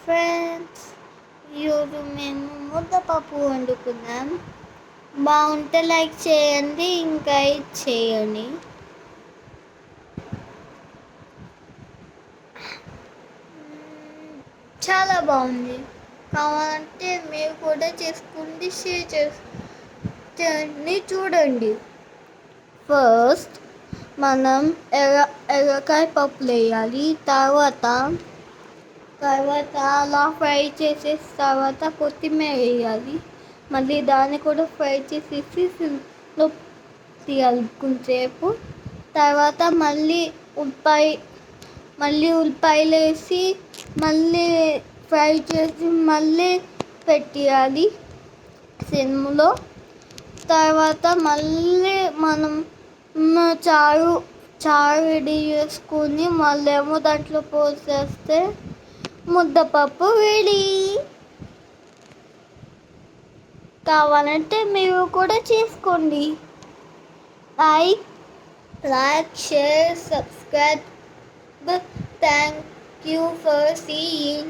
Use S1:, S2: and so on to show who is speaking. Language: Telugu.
S1: ఫ్రెండ్స్, ఈరోజు మేము ముద్దపప్పు వండుకున్నాం. బాగుంటే లైక్ చేయండి, ఇంకా చేయండి. చాలా బాగుంది. కావాలంటే మీరు కూడా చేసుకోండి, షేర్ చేయండి. చూడండి. ఫస్ట్ మనం ఎర్రకాయ పప్పులు వేయాలి. తర్వాత అలా ఫ్రై చేసేసి తర్వాత కొత్తిమీర వేయాలి. మళ్ళీ దాన్ని కూడా ఫ్రై చేసేసి సిమ్లో తీయాలి కొంచెంసేపు. తర్వాత మళ్ళీ ఉల్లిపాయలు వేసి మళ్ళీ ఫ్రై చేసి మళ్ళీ పెట్టేయాలి సిమ్లో. తర్వాత మళ్ళీ మనం చారు రెడీ చేసుకుని మళ్ళీ దాంట్లో పోసేస్తే ముద్దపప్పు రెడీ. కావాలంటే మీరు కూడా చేసుకోండి. Like, share, subscribe. Thank you for seeing.